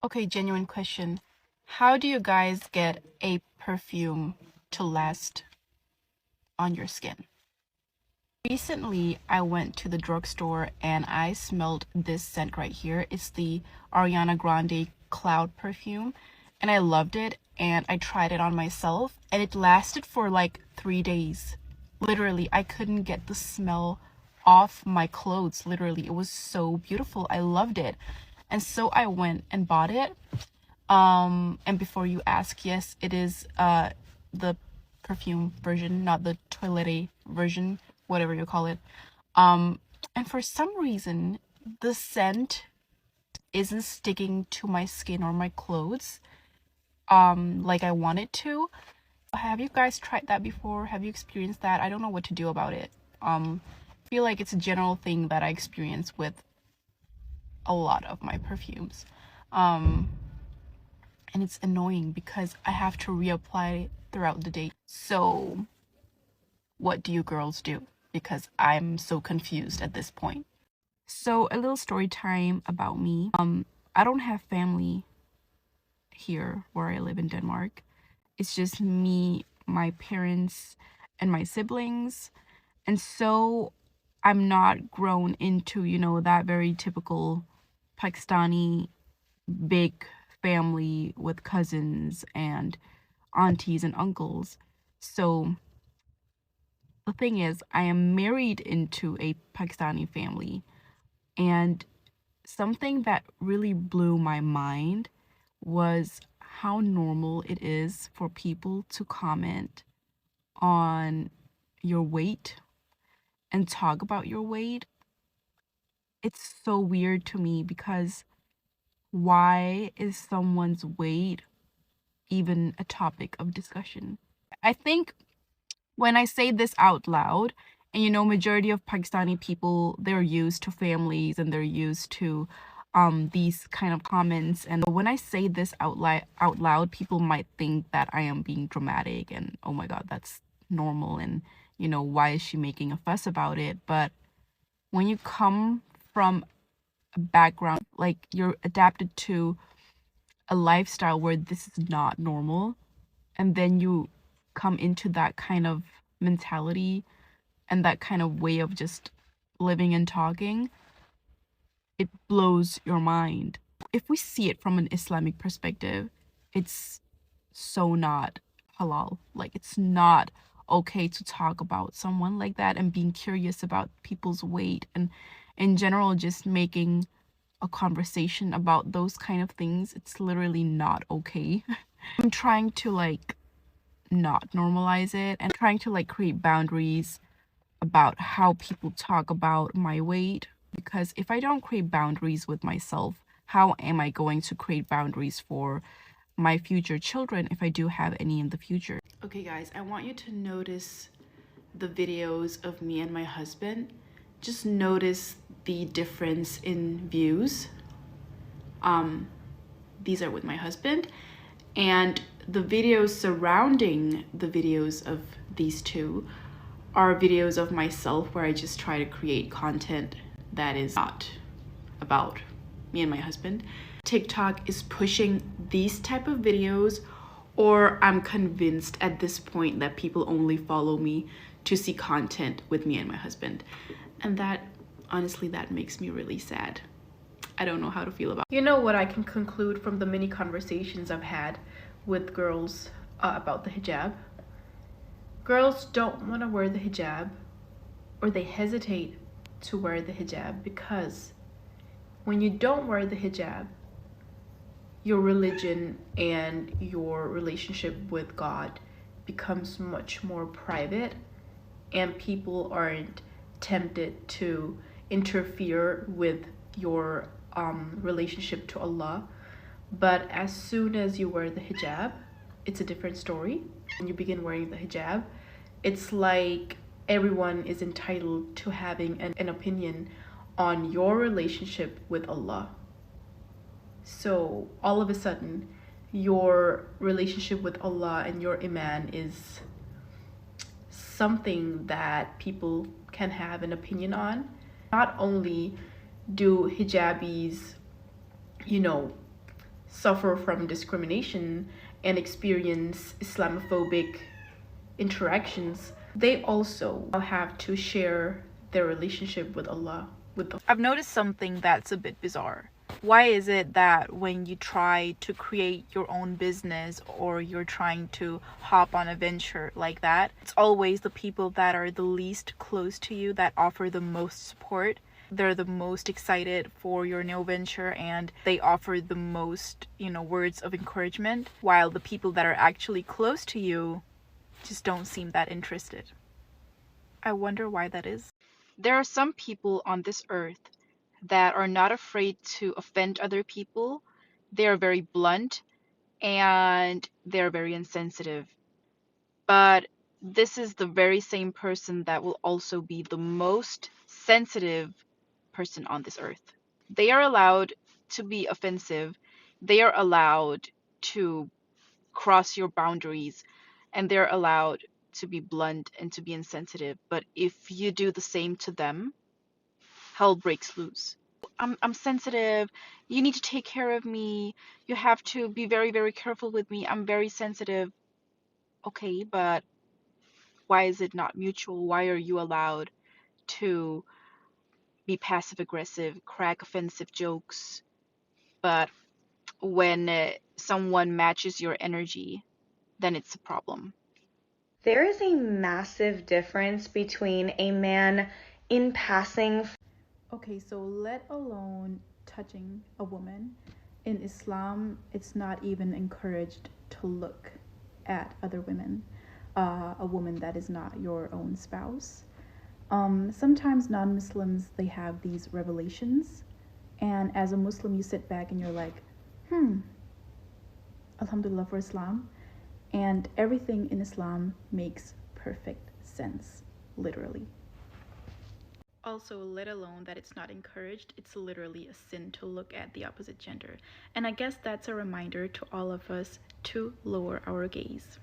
Okay, genuine question. How do you guys get a perfume to last on your skin? Recently, I went to the drugstore and I smelled this scent right here. It's the Ariana Grande Cloud perfume, and I loved it. And I tried it on myself, and it lasted for like 3 days. Literally, I couldn't get the smell off my clothes. Literally, it was so beautiful. I loved it. And so I went and bought it. And before you ask, yes, it is the perfume version, not the toilette version, whatever you call it. Um, and for some reason, the scent isn't sticking to my skin or my clothes like I want it to. Have you guys tried that before? Have you experienced that? I don't know what to do about it. I feel like it's a general thing that I experience with a lot of my perfumes. Um, and it's annoying because I have to reapply throughout the day. So, what do you girls do? Because I'm so confused at this point. So, a little story time about me. I don't have family here where I live in Denmark. It's just me, my parents, and my siblings. And so I'm not grown into, that very typical Pakistani big family with cousins and aunties and uncles. So the thing is, I am married into a Pakistani family, and something that really blew my mind was how normal it is for people to comment on your weight and talk about your weight. It's so weird to me because why is someone's weight even a topic of discussion? I think when I say this out loud, and majority of Pakistani people, they're used to families and they're used to these kind of comments. And when I say this out loud, people might think that I am being dramatic and oh my god, that's normal, and why is she making a fuss about it? But when you come from a background like you're adapted to a lifestyle where this is not normal, and then you come into that kind of mentality and that kind of way of just living and talking, it blows your mind. If we see it from an Islamic perspective, it's so not halal. Like, it's not okay to talk about someone like that and being curious about people's weight, and in general just making a conversation about those kind of things. It's literally not okay. I'm trying to like not normalize it and trying to like create boundaries about how people talk about my weight, because if I don't create boundaries with myself, how am I going to create boundaries for my future children if I do have any in the future? Okay guys, I want you to notice the videos of me and my husband. Just notice the difference in views. These are with my husband, and the videos surrounding the videos of these two are videos of myself where I just try to create content that is not about me and my husband. TikTok is pushing these type of videos, or I'm convinced at this point that people only follow me to see content with me and my husband. And that, honestly, that makes me really sad. I don't know how to feel about it. You know what I can conclude from the many conversations I've had with girls about the hijab? Girls don't want to wear the hijab, or they hesitate to wear the hijab because when you don't wear the hijab, your religion and your relationship with God becomes much more private, and people aren't tempted to interfere with your relationship to Allah. But as soon as you wear the hijab, it's a different story. When you begin wearing the hijab, it's like everyone is entitled to having an opinion on your relationship with Allah. So all of a sudden, your relationship with Allah and your iman is something that people can have an opinion on. Not only do hijabis, suffer from discrimination and experience Islamophobic interactions, they also have to share their relationship with Allah. I've noticed something that's a bit bizarre. Why is it that when you try to create your own business or you're trying to hop on a venture like that, it's always the people that are the least close to you that offer the most support? They're the most excited for your new venture and they offer the most, words of encouragement, while the people that are actually close to you just don't seem that interested. I wonder why that is. There are some people on this earth that are not afraid to offend other people. They are very blunt and they're very insensitive. But this is the very same person that will also be the most sensitive person on this earth. They are allowed to be offensive. They are allowed to cross your boundaries, and they're allowed to be blunt and to be insensitive. But if you do the same to them, hell breaks loose. I'm sensitive. You need to take care of me. You have to be very, very careful with me. I'm very sensitive. Okay, but why is it not mutual? Why are you allowed to be passive aggressive, crack offensive jokes, but when someone matches your energy, then it's a problem? There is a massive difference between a man in passing. Okay, so let alone touching a woman. In Islam, it's not even encouraged to look at other women, a woman that is not your own spouse. Sometimes non-Muslims, they have these revelations, and as a Muslim, you sit back and you're like, Alhamdulillah for Islam, and everything in Islam makes perfect sense, literally. Also, let alone that it's not encouraged, it's literally a sin to look at the opposite gender. And I guess that's a reminder to all of us to lower our gaze.